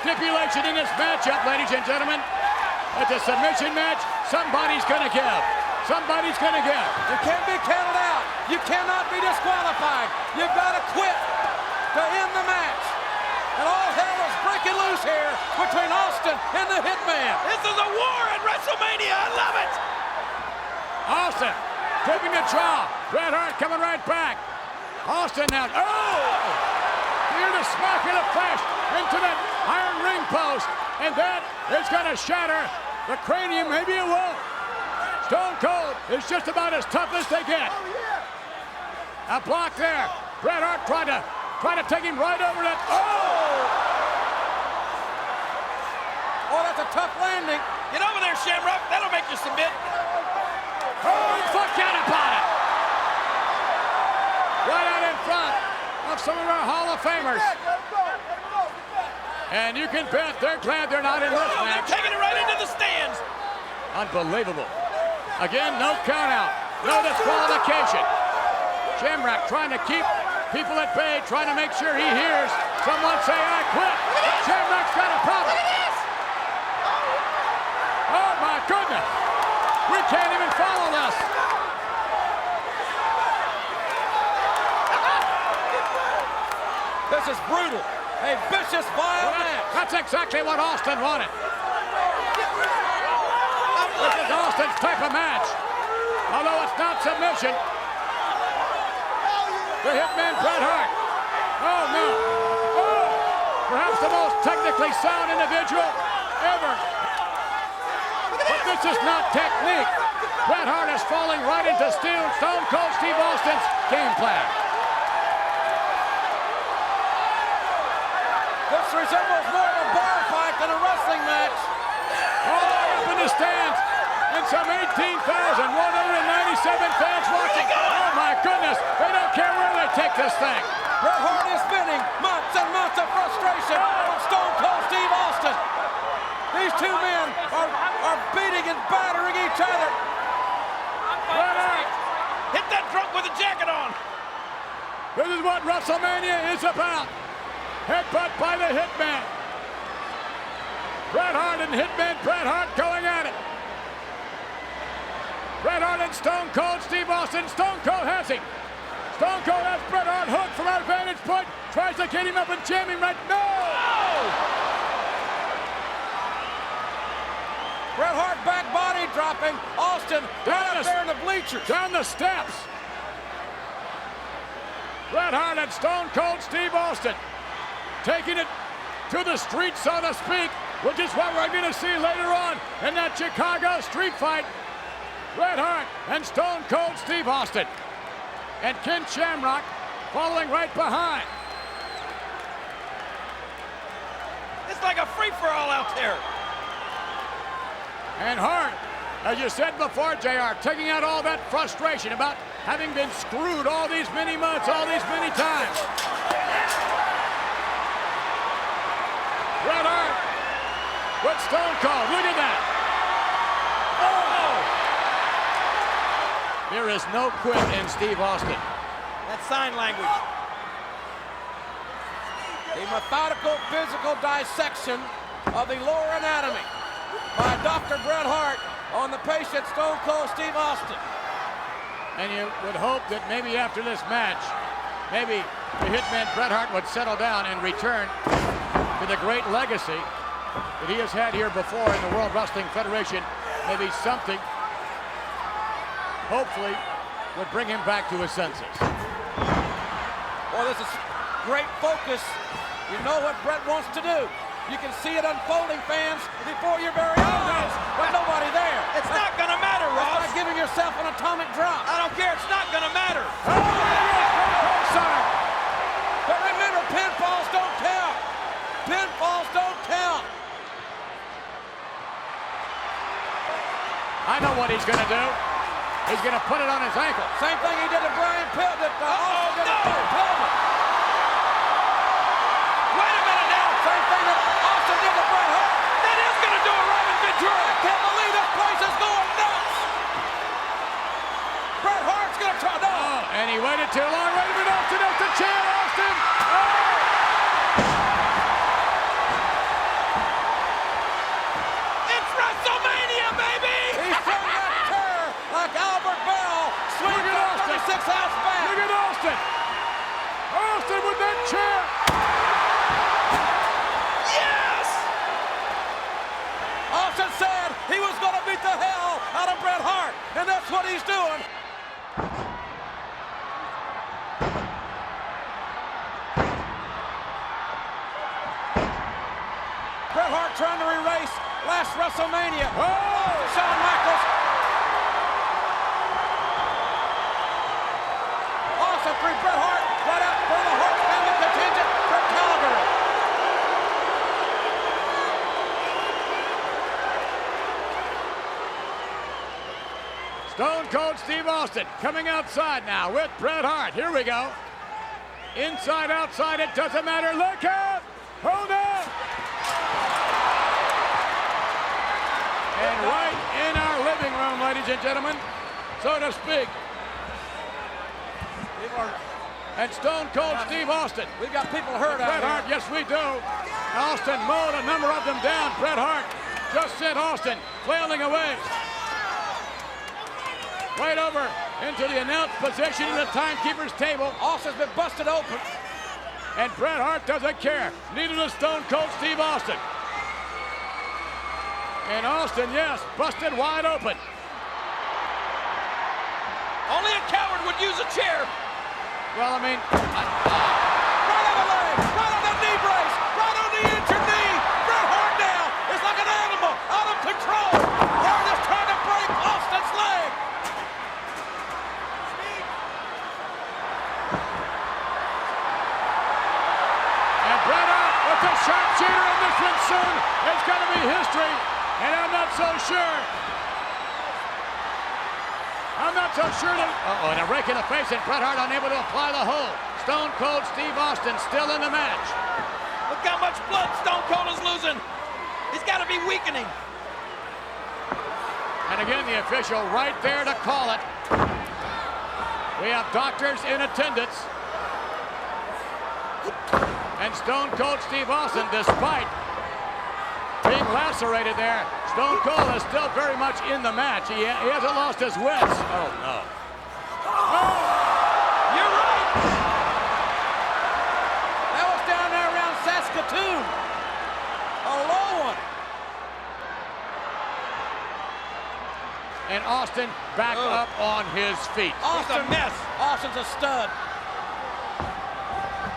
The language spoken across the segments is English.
stipulation in this matchup, ladies and gentlemen. It's a submission match. Somebody's going to give. Somebody's going to give. You can't be counted out. You cannot be disqualified. You've got to quit to end the match. And all hell is breaking loose here between Austin and the Hitman. This is a war at WrestleMania. I love it. Austin taking the draw. Bret Hart coming right back. Austin now. Oh! Here to smack in the flesh into that iron ring post. And that is going to shatter the cranium. Maybe it won't. Stone Cold is just about as tough as they get. A block there. Bret Hart trying to take him right over that. Oh, that's a tough landing. Get over there, Shamrock. That'll make you submit. Oh, forget about it. Right out in front of some of our Hall of Famers. And you can bet they're glad they're not in this match. They're taking it right into the stands. Unbelievable. Again, no count out, no disqualification. Shamrock trying to keep people at bay, trying to make sure he hears someone say, I quit. Shamrock's got a problem. Oh, my goodness. We can't even follow this. This is brutal. A vicious, vile match. That's exactly what Austin wanted. This is Austin's type of match. Although it's not submission. The Hitman, Bret Hart. Oh, no. Oh, perhaps the most technically sound individual ever. But this is not technique. Bret Hart is falling right into Stone Cold Steve Austin's game plan. This resembles more of a bar fight than a wrestling match. All the way up in the stands. And some 18,197 fans watching. Oh, my goodness. They don't care where they take this thing. Bret Hart is spinning. Months and months of frustration from Stone Cold Steve Austin. These two men are beating and battering each other. Bret Hart. Hit that drunk with a jacket on. This is what WrestleMania is about. Headbutt by the Hitman. Bret Hart and Hitman Bret Hart going at it. Bret Hart and Stone Cold Steve Austin. Stone Cold has him. Stone Cold has Bret Hart hooked from our vantage point. Tries to get him up and jam him right. No! Bret Hart back body dropping. Austin right up there in the bleachers. Down the steps. Bret Hart and Stone Cold Steve Austin taking it to the street, so to speak, which is what we're going to see later on in that Chicago street fight. Bret Hart and Stone Cold Steve Austin. And Ken Shamrock following right behind. It's like a free-for-all out there. And Hart, as you said before, JR, taking out all that frustration about having been screwed all these many months, all these many times. Bret Hart with Stone Cold. Look at that. There is no quit in Steve Austin. That's sign language. A methodical physical dissection of the lower anatomy by Dr. Bret Hart on the patient Stone Cold Steve Austin. And you would hope that maybe after this match, maybe the Hitman Bret Hart would settle down and return to the great legacy that he has had here before in the World Wrestling Federation. Maybe something, hopefully, would bring him back to his senses. Well, this is great focus. You know what Bret wants to do. You can see it unfolding, fans, before your very eyes, but nobody there. It's not going to matter, Ross. It's like giving yourself an atomic drop. I don't care. It's not going to matter. But remember, pinfalls don't count. Pinfalls don't count. I know what he's going to do. He's going to put it on his ankle. Same thing he did to Brian Pillman. Austin did to Brian Pillman. Wait a minute now. Same thing that Austin did to Bret Hart. That is going to do it, Robin Ventura. I can't believe this place is going nuts. Bret Hart's going to try. No. Oh, and he waited too long. Wait a minute. Austin up the chair. Austin. Oh! trying to erase last WrestleMania. Oh! Shawn Michaels. Austin through Bret Hart, right out for the Hart family contingent from Calgary. Stone Cold Steve Austin coming outside now with Bret Hart. Here we go. Inside, outside, it doesn't matter. Look out! Hold on! And right in our living room, ladies and gentlemen, so to speak. And Stone Cold Steve Austin. We've got people hurt out Bret Hart, here. yes we do. Austin mowed a number of them down. Bret Hart just sent Austin flailing away. Right over into the announced position in the timekeeper's table. Austin's been busted open. And Bret Hart doesn't care. Neither does Stone Cold Steve Austin. And Austin, yes, busted wide open. Only a coward would use a chair. Well, I mean, Right on the leg, right on the knee brace, right on the injured knee. Bret Hart now is like an animal, out of control. Hart is trying to break Austin's leg. and Bret Hart with the sharpshooter, and this one soon is going to be history. And I'm not so sure. that. Uh-oh, and a rake in the face, and Bret Hart unable to apply the hold. Stone Cold Steve Austin still in the match. Look how much blood Stone Cold is losing. He's got to be weakening. And again, the official right there to call it. We have doctors in attendance. And Stone Cold Steve Austin, despite being lacerated there, Stone Cold is still very much in the match. He hasn't lost his wits. Oh, no. Oh! You're right. That was down there around Saskatoon. A low one. And Austin back up on his feet. It's a mess. Austin's a stud.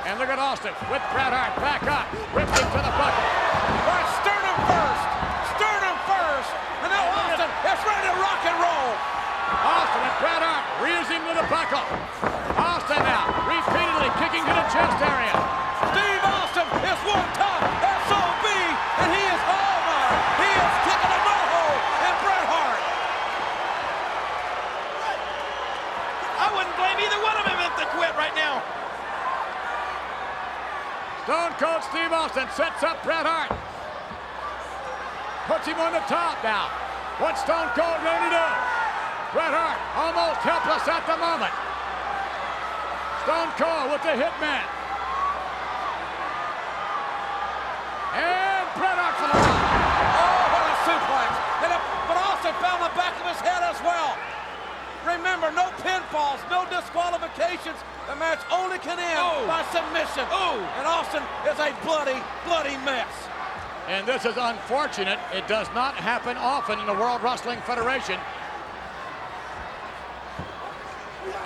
And look at Austin with Bret Hart back up, ripping to the bucket. Right, sternum first. Sternum first. And now Austin is ready to rock and roll. Austin and Bret Hart rears him to the buckle. Austin now repeatedly kicking to the chest area. Steve Austin is one tough SOB, and he is over. He is kicking a no-hole in Bret Hart. I wouldn't blame either one of them if they quit right now. Stone Cold Steve Austin sets up Bret Hart. Puts him on the top now. What's Stone Cold going to do? Bret Hart almost helpless at the moment. Stone Cold with the hitman. And Bret Hart for the run. Oh, what a suplex. But Austin found the back of his head as well. Remember, no pinfalls, no disqualifications. The match only can end by submission. And Austin is a bloody, bloody mess. And this is unfortunate. It does not happen often in the World Wrestling Federation.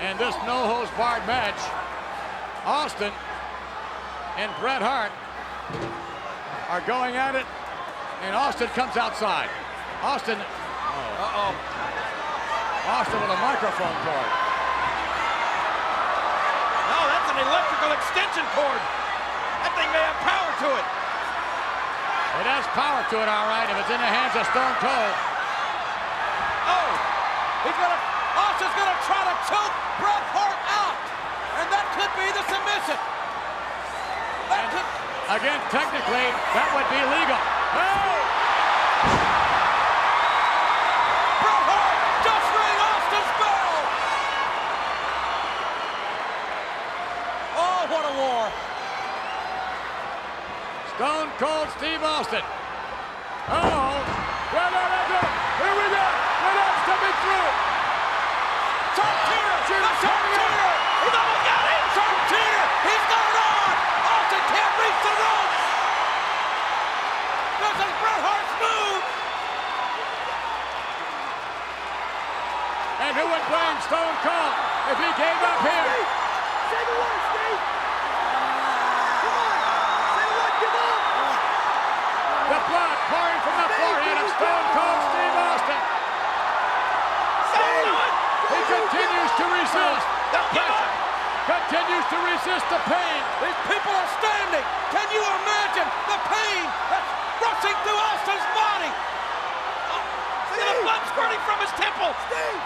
And this no-holds-barred match, Austin and Bret Hart are going at it, and Austin comes outside. Austin with a microphone cord. No, that's an electrical extension cord. That thing may have power to it. It has power to it, all right, if it's in the hands of Stone Cold. Oh, Austin's gonna try to choke Bret Hart out, and that could be the submission. Again, technically, that would be legal. Oh! Bret Hart just rang Austin's bell. Oh, what a war. Stone Cold Steve Austin. Uh-oh. Here we go. Bret Hart stepping through. Sharpshooter. He's almost got it. Sharpshooter. He's going on. Austin can't reach the ropes. This is Bret Hart's move. And who would blame Stone Cold if he gave up here? Say the word, Steve! Come on! Say what? Give up! The blood pressure. Continues to resist the pain. These people are standing. Can you imagine the pain that's rushing through Austin's body? Look at the blood squirting from his temple. Steve!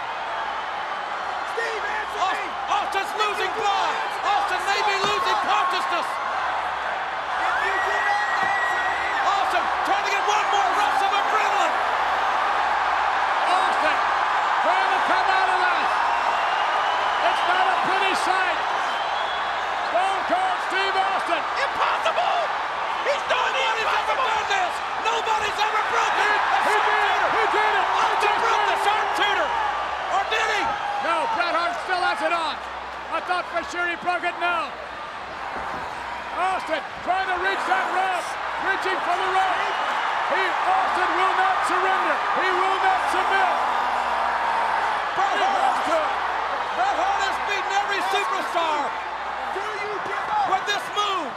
Steve, answer me! Austin's losing blood. Austin may be losing consciousness. If you do not answer me, Austin trying to get one more rush of adrenaline. Austin trying to come out of this. It's not a pretty sight. Stone Cold Steve Austin. Impossible! He's doing the Nobody's ever impossible! done this. Nobody's ever broken the He did it. He did it. Austin broke the sharpshooter. Or did he? No, Bret Hart still has it on. I thought for sure he broke it. No. Austin trying to reach that rope. Reaching for the rope. Austin will not surrender. He will not submit. Bret He Hart. wants to. Bret Hart has beaten every superstar do you give up? with this move.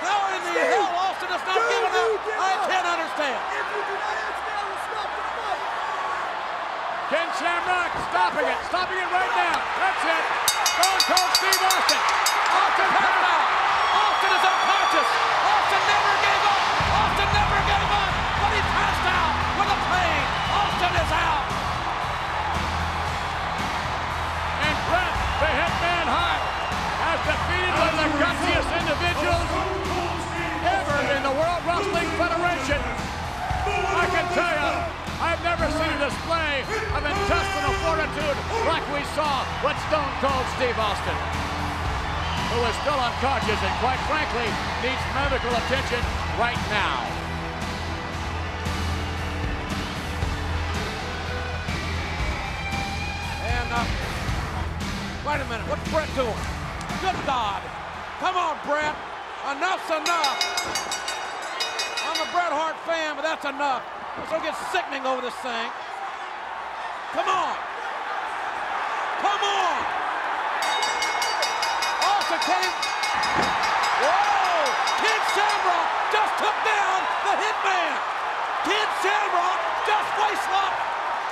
How in the Steve, hell Austin has not do given you up? give I up? can't understand. If you do not answer me, I will stop the fight. Ken Shamrock stopping it. Stopping it right now. That's it. Stone Cold Steve Austin. Austin passed out. Austin is unconscious. Austin never gave up. Austin never gave up. But he passed out with the pain. Austin is out. And Bret, the Hitman Hart, has defeated one of the gutsiest individuals ever in the World Wrestling Federation. I can tell you, I've never seen a display of intestinal fortitude like we saw with Stone Cold Steve Austin, who is still unconscious and quite frankly needs medical attention right now. And, wait a minute. What's Bret doing? Good God. Come on, Bret. Enough's enough. I'm a Bret Hart fan, but that's enough. Let's don't get sickening over this thing. Come on. Come on. Austin came. Whoa! Ken Shamrock just took down the Hitman. Ken Shamrock just waist-locked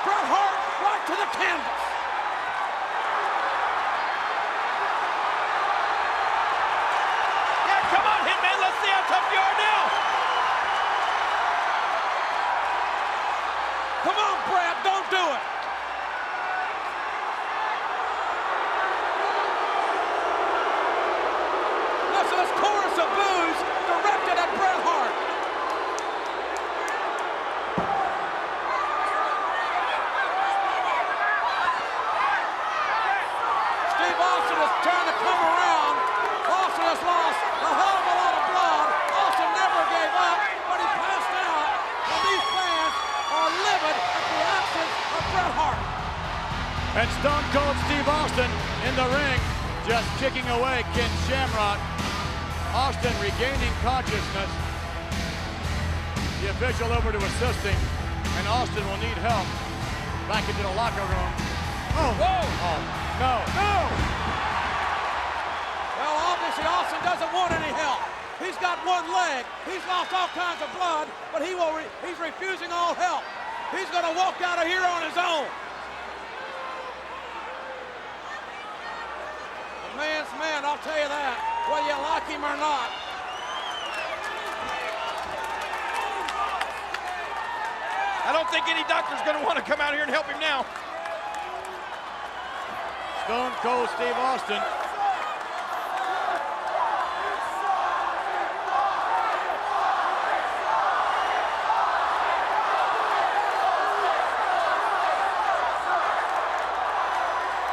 Bret Hart right to the canvas. Yeah, come on, Hitman. Let's see how tough you are now. Come on, Bret, don't do it. Listen, this chorus of boos directed at Bret Hart. Steve Austin is trying to come around. Austin has lost a hell of a lot of blood. Austin never gave up, but he passed out. And these fans are livid at the absence of Bret Hart. And Stone Cold Steve Austin in the ring, just kicking away Ken Shamrock. Austin regaining consciousness. The official over to assist him, and Austin will need help. Back into the locker room. Oh, Whoa! oh, no, no! Well, obviously Austin doesn't want any help. He's got one leg. He's lost all kinds of blood, but he's refusing all help. He's going to walk out of here on his own. The man's man, I'll tell you that, whether you like him or not. I don't think any doctor's going to want to come out here and help him now. Stone Cold Steve Austin.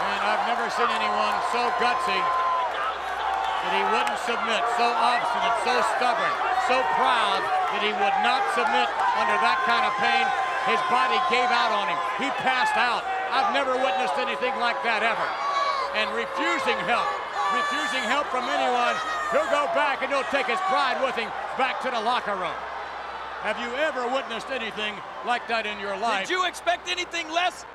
And I've never seen anyone so gutsy that he wouldn't submit, so obstinate, so stubborn, so proud that he would not submit under that kind of pain. His body gave out on him. He passed out. I've never witnessed anything like that ever. And refusing help from anyone, he'll go back and he'll take his pride with him back to the locker room. Have you ever witnessed anything like that in your life? Did you expect anything less